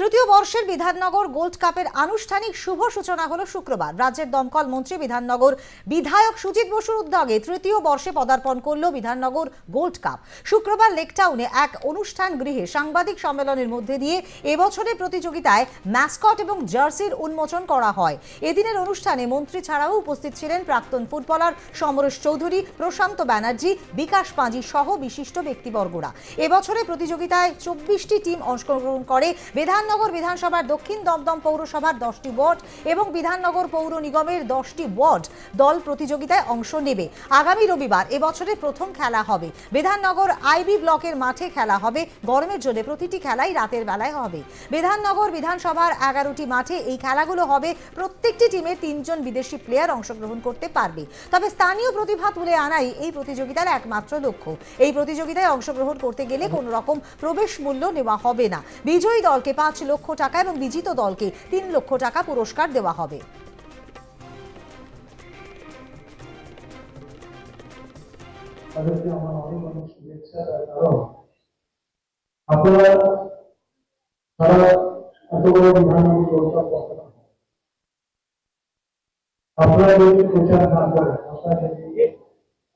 তৃতীয় বর্ষের বিধাননগর গোল্ড কাপের আনুষ্ঠানিক শুভ সূচনা হলো শুক্রবার। রাজ্যের দমকল মন্ত্রী বিধাননগর বিধায়ক সুজিত বসুর উদ্যোগে তৃতীয় বর্ষে পদার্পণ করল বিধাননগর গোল্ড কাপ। শুক্রবার লেকটাউনে এক অনুষ্ঠান গৃহে সাংবাদিক সম্মেলনের মধ্যে দিয়ে এবছরের প্রতিযোগিতায় ম্যাসকট এবং জার্সির উন্মোচন করা হয়। এদিনের অনুষ্ঠানে মন্ত্রী ছাড়াও উপস্থিত ছিলেন প্রাক্তন ফুটবলার সমরেশ চৌধুরী, প্রশান্ত ব্যানার্জি, বিকাশ পাঁজি সহ বিশিষ্ট ব্যক্তিবর্গরা। এবছরের প্রতিযোগিতায় 24টি টিম অংশগ্রহণ করে। বিধাননগর বিধানসভার দক্ষিণ দমদম পৌরসভার 10টি ওয়ার্ড এবং বিধাননগর পৌর নিগমের 10টি ওয়ার্ড দল প্রতিযোগিতায় অংশ নেবে। আগামী রবিবার এবছরের প্রথম খেলা হবে। বিধাননগর আইবি ব্লকের মাঠে খেলা হবে। গরমের জন্য প্রতিটি খেলাই রাতের বেলায় হবে। বিধাননগর বিধানসভার 11টি মাঠে এই খেলাগুলো হবে। প্রত্যেকটি টিমের 3 জন বিদেশি প্লেয়ার অংশগ্রহণ করতে পারবে। তবে স্থানীয় প্রতিভা তুলে আনাই এই প্রতিযোগিতার একমাত্র লক্ষ্য। এই প্রতিযোগিতায় অংশগ্রহণ করতে গেলে কোনো রকম প্রবেশ মূল্য নেওয়া হবে না। বিজয়ী দলকে 5 লক্ষ টাকা এবং বিজিত দলকে 3 লক্ষ টাকা পুরস্কার দেওয়া হবে। আপনারা যদি প্রচার না করেন, আপনারা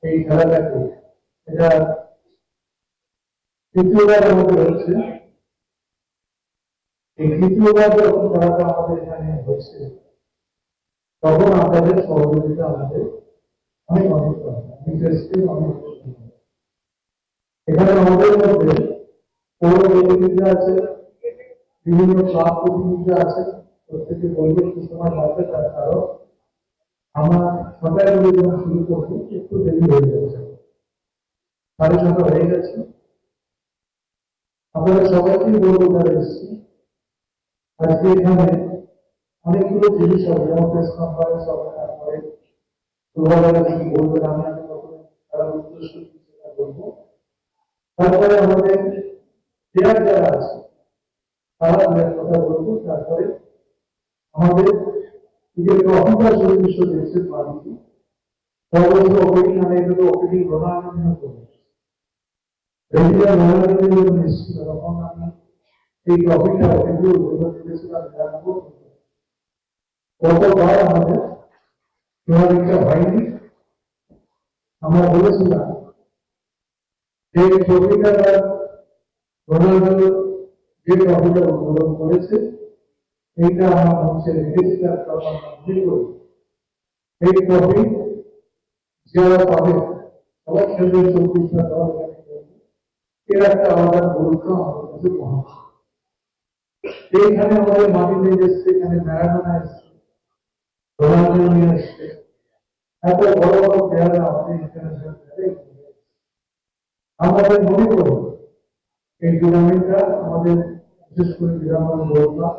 এই খেলাটাকে এটা তৃতীয়বার আমাদের হচ্ছে। এই তৃতীয়বার যখন খেলাটা আমাদের এখানে হচ্ছে, তখন আপনাদের সহযোগিতা আমাদের অনেক অনেক এখানে আমাদের মধ্যে পৌর প্রতিনিধিরা আছে, বিভিন্ন ক্লাব প্রতিনিধিরা আছে। প্রত্যেকে বলবে কি সময় লাগবে, তার কারণ আমরা সবাই মিলে যখন শুরু করবো একটু দেরি হয়ে যাচ্ছে, 6:30 হয়ে গেছে। আপনারা সবাইকে বলবো তারা এসেছি আজকে এখানে অনেকগুলো জিনিস হবে, যেমন প্রেস কনফারেন্স হবে, তারপরে বলবেন আমি তারা উদ্দেশ্য বলবো, তারপরে আমাদের প্লেয়ার যারা আছে তারা কথা বলবো, তারপরে আমাদের যে ট্রফিটা সুনির্দিষ্ট দেখছে পাচ্ছি সর্বোচ্চ ওপেনিং আমি এগুলো ওপেনিং রোনাল্ডো করবো রেগুলার রোনাল্ডো নিশ্চিত তখন আমি এই ট্রফিটা এগুলো উদ্বোধন করেছিলাম। গতবার আমাদের টুর্নামেন্টটা হয়নি, আমরা বলেছিলাম যে ট্রফিটা রোনাল্ডো যে ট্রফিটা উদ্বোধন করেছে এইটা আমার মঞ্চে রেখেছি, তার কারণ এই ট্রফি যারা পাবে সবাই খেলবে 24টা দল, এর একটা আলাদা গুরুত্ব আমাদের কাছে মনে হয়। এইখানে আমাদের মাটিতে এসছে, এখানে ম্যারাডোনা এসছে, রোনাল্ডো নিয়ে এসছে, এত বড় বড় প্লেয়াররা আমাদের ইন্টারন্যাশনাল প্লেয়ারে আমাদের মনে করব এই টুর্নামেন্টটা আমাদের বিশেষ করে বিধাননগর গোল্ড কাপ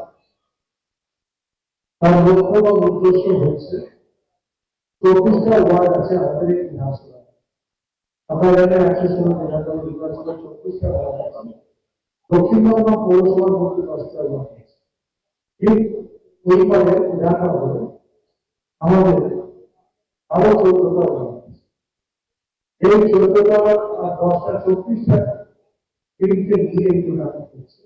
তার লক্ষ্য বা উদ্দেশ্য হচ্ছে 24টা ওয়ার্ড আছে আমাদের এই বিধানসভা। আপনারা জানেন 116 বিধানসভা নির্বাচনে 24টা ওয়ার্ড আছে। দক্ষিণ দমদম পৌরসভার মধ্যে 10টা ওয়ার্ড আছে। ঠিক ওইভাবে বিধাননগরে আমাদের আরো 14টা ওয়ার্ড আছে। এই 14টা আর 10টা 24টা টিমকে নিয়ে এই টুর্নামেন্ট হচ্ছে।